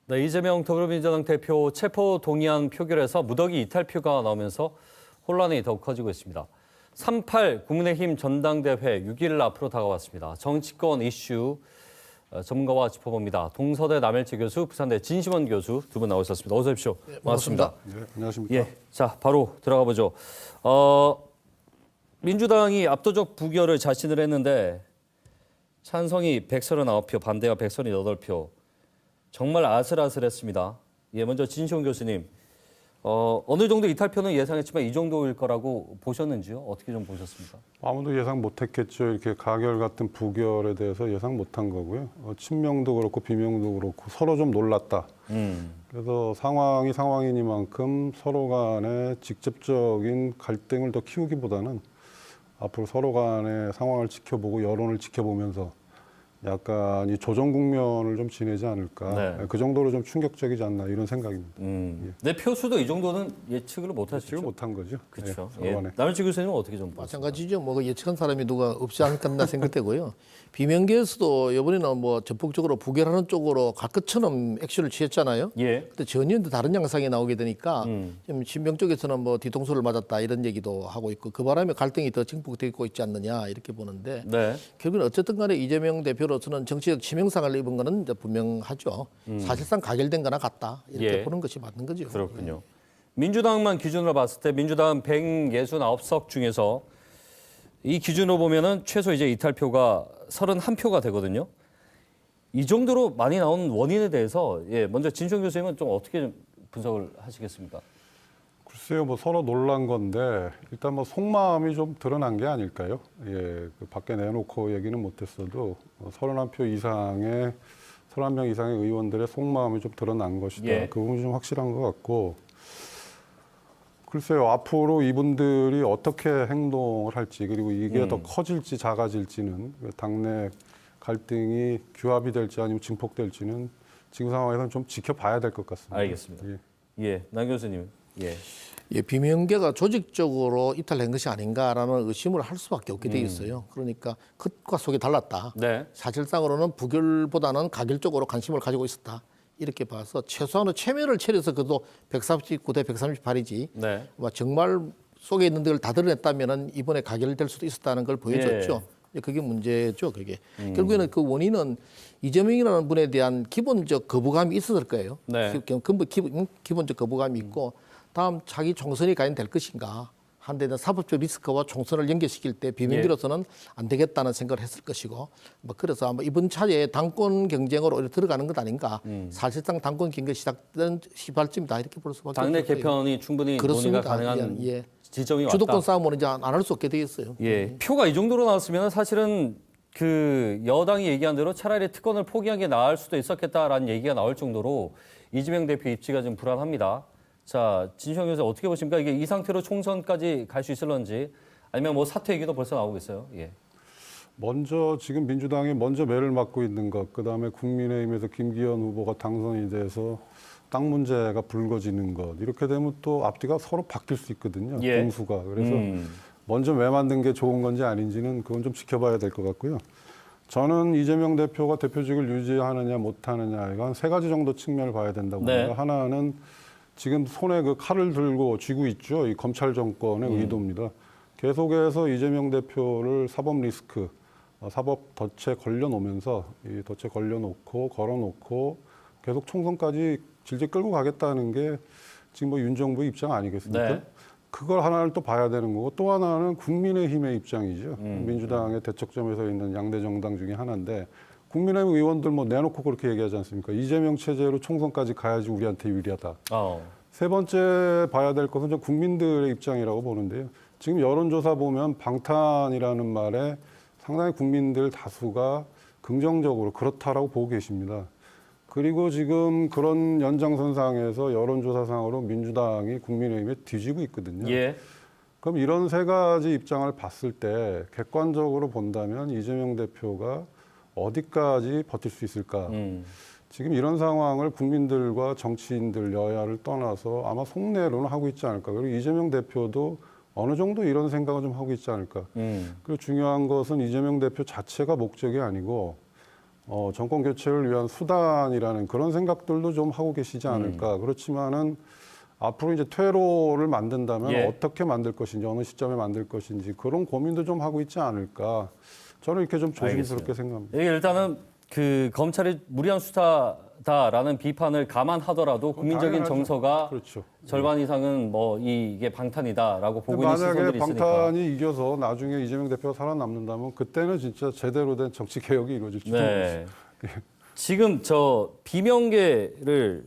네, 이재명 더불어민주당 대표 체포 동의안 표결에서 무더기 이탈표가 나오면서 혼란이 더욱 커지고 있습니다. 3.8 국민의힘 전당대회 6일 앞으로 다가왔습니다. 정치권 이슈 전문가와 짚어봅니다. 동서대 남일재 교수, 부산대 진심원 교수 두 분 나오셨습니다. 어서 오십시오. 네, 반갑습니다. 네, 안녕하십니까. 예, 자 바로 들어가 보죠. 민주당이 압도적 부결을 자신을 했는데 찬성이 139표, 반대가 138표. 정말 아슬아슬했습니다. 예, 먼저 진시원 교수님, 어느 정도 이탈표는 예상했지만 이 정도일 거라고 보셨는지요? 어떻게 좀 보셨습니까? 아무도 예상 못했겠죠. 이렇게 가결 같은 부결에 대해서 예상 못한 거고요. 친명도 그렇고 비명도 그렇고 서로 좀 놀랐다. 그래서 상황이 상황이니만큼 서로 간에 직접적인 갈등을 더 키우기보다는 앞으로 서로 간의 상황을 지켜보고 여론을 지켜보면서 약간 이 조정 국면을 좀 지내지 않을까. 네. 그 정도로 좀 충격적이지 않나 이런 생각입니다. 내 표수도 이 정도는 예측을 못하셨죠? 예측을 못한 거죠. 그렇죠. 예, 예. 서로 간에. 남일재 교수님은 어떻게 좀 보셨습니까? 마찬가지죠. 뭐 예측한 사람이 누가 없지 않겠나 생각되고요. 비명계에서도 이번에는 뭐 전폭적으로 부결하는 쪽으로 갈 것처럼 액션을 취했잖아요. 예. 근데 전혀 다른 양상이 나오게 되니까 좀 신병 쪽에서는 뭐 뒤통수를 맞았다 이런 얘기도 하고 있고 그 바람에 갈등이 더 증폭되고 있지 않느냐 이렇게 보는데 네. 결국은 어쨌든 간에 이재명 대표로서는 정치적 치명상을 입은 거는 이제 분명하죠. 사실상 가결된 거나 같다 이렇게 예. 보는 것이 맞는 거죠. 그렇군요. 민주당만 기준으로 봤을 때 민주당 169석 중에서 이 기준으로 보면은 최소 이제 이탈표가 31표가 되거든요. 이 정도로 많이 나온 원인에 대해서 예, 먼저 진시원 교수님은 좀 어떻게 좀 분석을 하시겠습니까? 글쎄요, 뭐 서로 놀란 건데 일단 뭐 속마음이 좀 드러난 게 아닐까요? 예, 그 밖에 내놓고 얘기는 못했어도 31표 이상의 31명 이상의 의원들의 속마음이 좀 드러난 것이다. 예. 그 부분이 좀 확실한 것 같고. 글쎄요, 앞으로 이분들이 어떻게 행동을 할지 그리고 이게 더 커질지 작아질지는 당내 갈등이 규합이 될지 아니면 증폭될지는 지금 상황에서는 좀 지켜봐야 될 것 같습니다. 알겠습니다. 예. 예, 남 교수님. 예. 예, 비명계가 조직적으로 이탈한 것이 아닌가라는 의심을 할 수밖에 없게 돼 있어요. 그러니까 겉과 속이 달랐다. 네. 사실상으로는 부결보다는 가결 쪽으로 관심을 가지고 있었다. 이렇게 봐서 최소한의 최면을 치러서 그래도 139대 138이지. 네. 정말 속에 있는 걸 다 드러냈다면은 이번에 가결될 수도 있었다는 걸 보여줬죠. 그게 문제죠, 그게. 결국에는 그 원인은 이재명이라는 분에 대한 기본적 거부감이 있었을 거예요. 네. 기본적 거부감이 있고 다음 자기 총선이 과연 될 것인가. 한데 사법적 리스크와 총선을 연계시킬 때 비명계로서는 안 되겠다는 생각을 했을 것이고 뭐 그래서 아마 이번 차례에 당권 경쟁으로 오히려 들어가는 것 아닌가. 사실상 당권 경쟁 시작된 시발점이다 이렇게 볼 수밖에 없어요. 당내 개편이 충분히 논의가 가능한 예. 지점이 왔다. 주도권 싸움은 이제 안 할 수 없게 돼 있어요. 예, 표가 이 정도로 나왔으면 사실은 그 여당이 얘기한 대로 차라리 특권을 포기하는 게 나을 수도 있었겠다라는 얘기가 나올 정도로 이재명 대표 입지가 좀 불안합니다. 자, 진시원 교수 어떻게 보십니까? 이게 이 상태로 총선까지 갈 수 있을런지 아니면 뭐 사퇴 얘기도 벌써 나오고 있어요. 예. 먼저 지금 민주당이 먼저 매를 맞고 있는 것, 그다음에 국민의힘에서 김기현 후보가 당선이 돼서 땅 문제가 불거지는 것, 이렇게 되면 또 앞뒤가 서로 바뀔 수 있거든요. 예. 공수가. 그래서 먼저 매 만든 게 좋은 건지 아닌지는 그건 좀 지켜봐야 될 것 같고요. 저는 이재명 대표가 대표직을 유지하느냐 못하느냐 이거 한 세 가지 정도 측면을 봐야 된다고 네. 봅니다. 하나는 지금 손에 그 칼을 들고 쥐고 있죠. 이 검찰 정권의 의도입니다. 계속해서 이재명 대표를 사법 리스크, 사법 덫에 걸려놓으면서 이 덫에 걸려놓고 걸어놓고 계속 총선까지 질질 끌고 가겠다는 게 지금 뭐 윤 정부의 입장 아니겠습니까? 네. 그걸 하나를 또 봐야 되는 거고 또 하나는 국민의힘의 입장이죠. 민주당의 대척점에 서 있는 양대 정당 중에 하나인데 국민의힘 의원들 뭐 내놓고 그렇게 얘기하지 않습니까? 이재명 체제로 총선까지 가야지 우리한테 유리하다. 세 번째 봐야 될 것은 좀 국민들의 입장이라고 보는데요. 지금 여론조사 보면 방탄이라는 말에 상당히 국민들 다수가 긍정적으로 그렇다라고 보고 계십니다. 그리고 지금 그런 연장선상에서 여론조사상으로 민주당이 국민의힘에 뒤지고 있거든요. 예. 그럼 이런 세 가지 입장을 봤을 때 객관적으로 본다면 이재명 대표가 어디까지 버틸 수 있을까? 지금 이런 상황을 국민들과 정치인들 여야를 떠나서 아마 속내로는 하고 있지 않을까. 그리고 이재명 대표도 어느 정도 이런 생각을 좀 하고 있지 않을까. 그리고 중요한 것은 이재명 대표 자체가 목적이 아니고 정권 교체를 위한 수단이라는 그런 생각들도 좀 하고 계시지 않을까. 그렇지만은 앞으로 이제 퇴로를 만든다면 예. 어떻게 만들 것인지, 어느 시점에 만들 것인지 그런 고민도 좀 하고 있지 않을까. 저는 이렇게 좀 조심스럽게 생각합니다. 이게 일단은 그 검찰이 무리한 수사다라는 비판을 감안하더라도 국민적인 당연하죠. 정서가 그렇죠. 절반 이상은 뭐 이게 방탄이다라고 보고 있는 만약에 시선들이 있으니까. 방탄이 이겨서 나중에 이재명 대표가 살아남는다면 그때는 진짜 제대로 된 정치 개혁이 이루어질지도 모르겠어요. 네. 지금 저 비명계를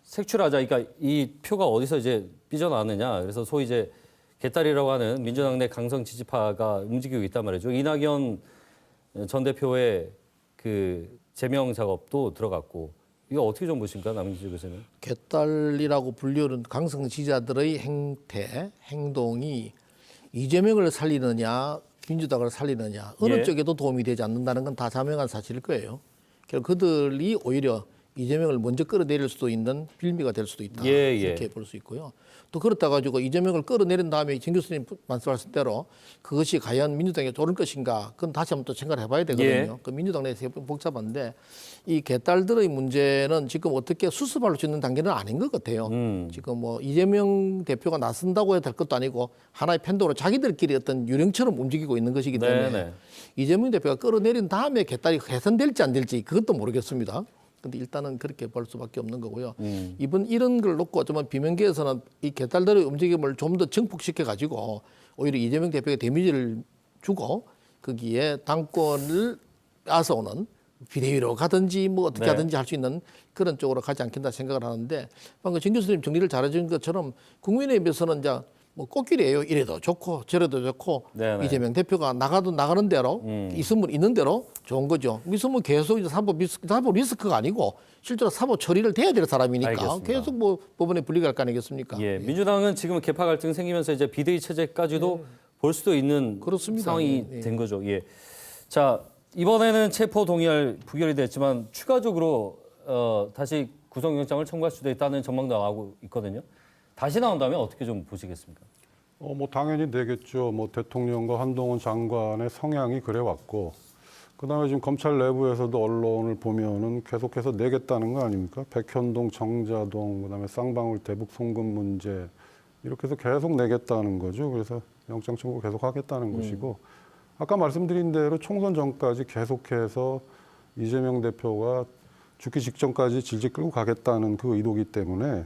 색출하자. 그러니까 이 표가 어디서 이제 삐져나왔느냐. 그래서 소위 이제 개딸이라고 하는 민주당 내 강성 지지파가 움직이고 있단 말이죠. 이낙연 전 대표의 그 제명 작업도 들어갔고 이거 어떻게 좀 보십니까, 남인주 교수는? 개딸이라고 불리는 강성 지지자들의 행동이 이재명을 살리느냐 민주당을 살리느냐 어느 예. 쪽에도 도움이 되지 않는다는 건 다 자명한 사실일 거예요. 결국 그들이 오히려 이재명을 먼저 끌어내릴 수도 있는 빌미가 될 수도 있다. 예, 예. 이렇게 볼 수 있고요. 또 그렇다 가지고 이재명을 끌어내린 다음에 정 교수님 말씀하신 대로 그것이 과연 민주당에 좋을 것인가 그건 다시 한번 또 생각을 해봐야 되거든요. 예. 그 민주당 내에서 복잡한데 이 개딸들의 문제는 지금 어떻게 수습할 수 있는 단계는 아닌 것 같아요. 지금 뭐 이재명 대표가 나선다고 해야 될 것도 아니고 하나의 팬덤으로 자기들끼리 어떤 유령처럼 움직이고 있는 것이기 때문에 네네. 이재명 대표가 끌어내린 다음에 개딸이 개선될지 안 될지 그것도 모르겠습니다. 근데 일단은 그렇게 볼 수밖에 없는 거고요. 이번 이런 걸 놓고 좀 비명계에서는 이 개딸들의 움직임을 좀 더 증폭시켜 가지고 오히려 이재명 대표에게 데미지를 주고 거기에 당권을 앗아오는 비대위로 가든지 뭐 어떻게 네. 하든지 할 수 있는 그런 쪽으로 가지 않겠다 생각을 하는데 방금 정 교수님 정리를 잘해준 것처럼 국민의힘에서는 이제 뭐 꽃길이에요. 이래도 좋고 저래도 좋고 네네. 이재명 대표가 나가도 나가는 대로 있으면 있는 대로 좋은 거죠. 있으면 계속 이제 사법 리스크가 아니고 실제로 사법 처리를 돼야 될 사람이니까 알겠습니다. 계속 뭐 법원에 불리갈 거 아니겠습니까? 예, 민주당은 지금 개파 갈등 생기면서 이제 비대위 체제까지도 볼 수도 있는 그렇습니다. 상황이 예. 된 거죠. 예. 자, 이번에는 체포 동의안 부결이 됐지만 추가적으로 다시 구속영장을 청구할 수도 있다는 전망도 나오고 있거든요. 다시 나온다면 어떻게 좀 보시겠습니까? 뭐 당연히 되겠죠. 뭐 대통령과 한동훈 장관의 성향이 그래 왔고, 그다음에 지금 검찰 내부에서도 언론을 보면은 계속해서 내겠다는 거 아닙니까? 백현동, 정자동, 그다음에 쌍방울 대북 송금 문제 이렇게 해서 계속 내겠다는 거죠. 그래서 영장 청구 계속 하겠다는 것이고, 아까 말씀드린 대로 총선 전까지 계속해서 이재명 대표가 죽기 직전까지 질질 끌고 가겠다는 그 의도기 때문에.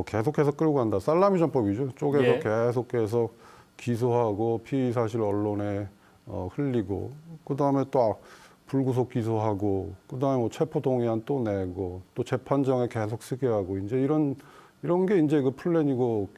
계속해서 끌고 간다. 살라미 전법이죠. 쪼개서 예. 계속해서 기소하고 피의 사실 언론에 흘리고, 그 다음에 또 불구속 기소하고, 그 다음에 뭐 체포 동의안 또 내고, 또 재판정에 계속 쓰게 하고, 이제 이런 게 이제 그 플랜이고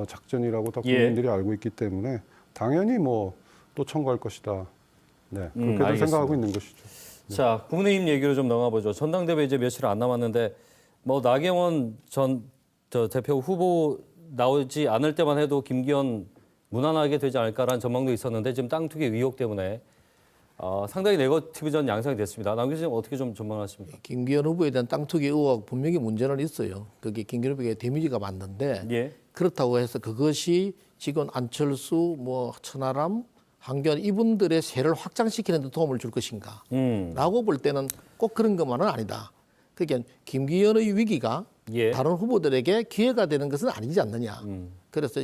작전이라고 다 국민들이 알고 있기 때문에 당연히 뭐 또 청구할 것이다. 네, 그렇게들 알겠습니다. 생각하고 있는 것이죠. 자, 국민의힘 얘기로 좀 넘어가보죠. 전당대회 이제 며칠 안 남았는데 뭐 나경원 전 대표 후보 나오지 않을 때만 해도 김기현 무난하게 되지 않을까라는 전망도 있었는데 지금 땅 투기 의혹 때문에 상당히 네거티브전 양상이 됐습니다. 남 교수님 어떻게 좀 전망하십니까? 김기현 후보에 대한 땅 투기 의혹 분명히 문제는 있어요. 그게 김기현 후보에게 데미지가 맞는데 예. 그렇다고 해서 그것이 지금 안철수, 뭐 천하람, 한기현 이분들의 세를 확장시키는 데 도움을 줄 것인가? 라고 볼 때는 꼭 그런 것만은 아니다. 그러니까 김기현의 위기가 예. 다른 후보들에게 기회가 되는 것은 아니지 않느냐. 그래서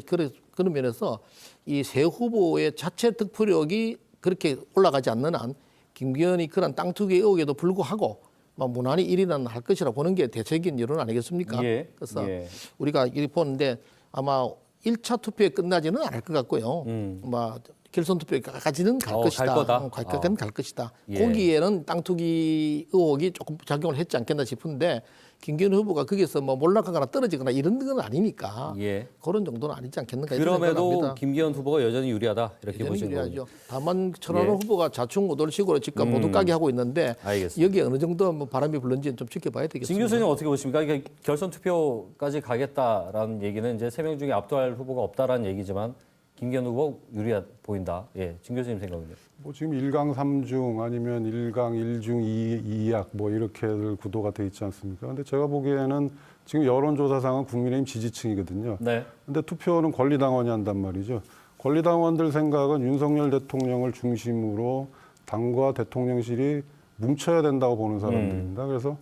그런 면에서 이 세 후보의 자체 득표력이 그렇게 올라가지 않는 한 김기현이 그런 땅 투기 의혹에도 불구하고 뭐 무난히 1위는 할 것이라 보는 게 대체적인 여론 아니겠습니까? 예. 그래서 예. 우리가 이렇게 보는데 아마 1차 투표에 끝나지는 않을 것 같고요. 뭐 결선 투표까지는 갈 것이다. 갈 거다. 갈 것이다. 예. 거기에는 땅 투기 의혹이 조금 작용을 했지 않겠나 싶은데 김기현 후보가 거기서 뭐 몰락하거나 떨어지거나 이런 건 아니니까 예. 그런 정도는 아니지 않겠는가 이런 그럼에도 생각합니다. 김기현 후보가 여전히 유리하다 이렇게 여전히 보시는 거죠. 유리하죠. 다만 천하람 예. 후보가 좌충우돌식으로 집값 모두 까게 하고 있는데 알겠습니다. 여기에 어느 정도 뭐 바람이 불는지는 좀 지켜봐야 되겠습니다. 진 교수님 어떻게 보십니까? 이게 결선 투표까지 가겠다라는 얘기는 이제 3명 중에 압도할 후보가 없다라는 얘기지만 김기현 후보 유리해 보인다. 예, 진 교수님 생각은요? 뭐 지금 1강 3중 아니면 1강 1중 2약 뭐 이렇게들 구도가 돼 있지 않습니까? 근데 제가 보기에는 지금 여론조사상은 국민의힘 지지층이거든요. 네. 근데 투표는 권리당원이 한단 말이죠. 권리당원들 생각은 윤석열 대통령을 중심으로 당과 대통령실이 뭉쳐야 된다고 보는 사람들입니다. 그래서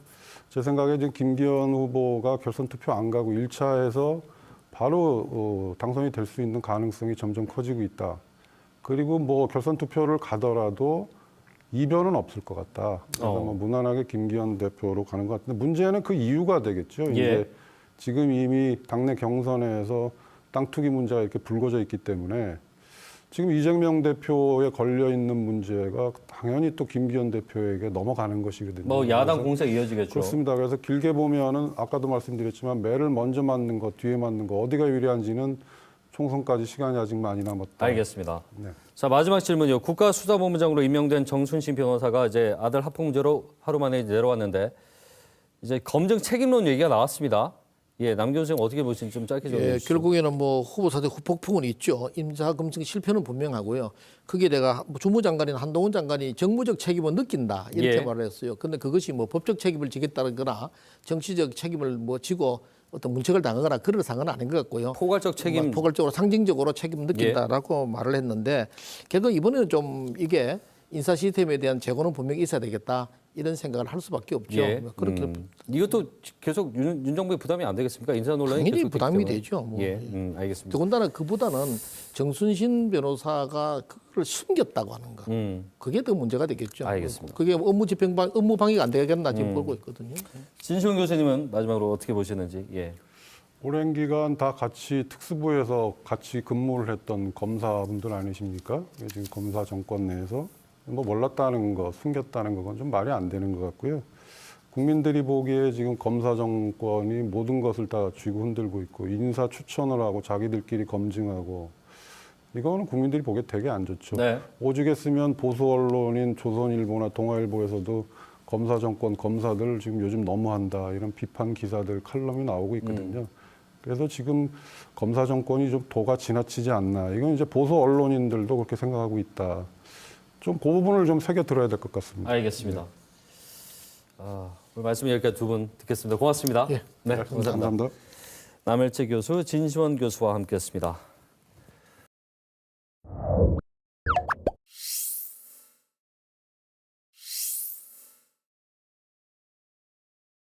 제 생각에 지금 김기현 후보가 결선 투표 안 가고 1차에서 바로 당선이 될 수 있는 가능성이 점점 커지고 있다. 그리고 뭐 결선 투표를 가더라도 이변은 없을 것 같다. 그래서 뭐 무난하게 김기현 대표로 가는 것 같은데 문제는 그 이유가 되겠죠. 예. 이제 지금 이미 당내 경선에서 땅 투기 문제가 이렇게 불거져 있기 때문에 지금 이재명 대표에 걸려 있는 문제가 당연히 또 김기현 대표에게 넘어가는 것이거든요. 뭐 야당 그래서 공세 이어지겠죠. 그렇습니다. 그래서 길게 보면은 아까도 말씀드렸지만 매를 먼저 맞는 거, 뒤에 맞는 거 어디가 유리한지는 총선까지 시간이 아직 많이 남았다. 알겠습니다. 네. 자, 마지막 질문이요. 국가수사본부장으로 임명된 정순신 변호사가 이제 아들 합병 문제로 하루 만에 내려왔는데 이제 검증 책임론 얘기가 나왔습니다. 예, 남 교수님 어떻게 보시는지 좀 짧게 정리해 예, 주시죠. 결국에는 뭐 후보 사퇴 후폭풍은 있죠. 임사 검증 실패는 분명하고요. 그게 내가 주무장관인 한동훈 장관이 정무적 책임을 느낀다 이렇게 예. 말을 했어요. 그런데 그것이 뭐 법적 책임을 지겠다거나 정치적 책임을 뭐 지고 어떤 문책을 당하거나 그럴 상은 아닌 것 같고요. 포괄적 책임. 뭐 포괄적으로 상징적으로 책임을 느낀다라고 말을 했는데 결국 이번에는 좀 이게 인사 시스템에 대한 재고는 분명히 있어야 되겠다 이런 생각을 할 수밖에 없죠. 예. 그렇게 이것도 계속 윤 정부의 부담이 안 되겠습니까? 인사 논란이 당연히 계속 부담이 때문에. 되죠. 뭐. 예, 알겠습니다. 더군다나 그보다는 정순신 변호사가 그걸 숨겼다고 하는 거. 그게 더 문제가 되겠죠. 알겠습니다. 그게 업무 방해가 안 되겠나 지금 보고 있거든요. 진시훈 교수님은 마지막으로 어떻게 보시는지. 예. 오랜 기간 다 같이 특수부에서 같이 근무를 했던 검사분들 아니십니까? 지금 검사 정권 내에서 뭐 몰랐다는 거, 숨겼다는 건 좀 말이 안 되는 것 같고요. 국민들이 보기에 지금 검사 정권이 모든 것을 다 쥐고 흔들고 있고 인사 추천을 하고 자기들끼리 검증하고 이거는 국민들이 보기에 되게 안 좋죠. 네. 오죽했으면 보수 언론인 조선일보나 동아일보에서도 검사 정권 검사들 지금 요즘 너무한다 이런 비판 기사들 칼럼이 나오고 있거든요. 그래서 지금 검사 정권이 좀 도가 지나치지 않나. 이건 이제 보수 언론인들도 그렇게 생각하고 있다. 좀 그 부분을 좀 새겨 들어야 될 것 같습니다. 알겠습니다. 오늘 말씀 여기까지 두 분 듣겠습니다. 고맙습니다. 예. 네, 감사합니다. 감사합니다. 남일재 교수, 진시원 교수와 함께했습니다.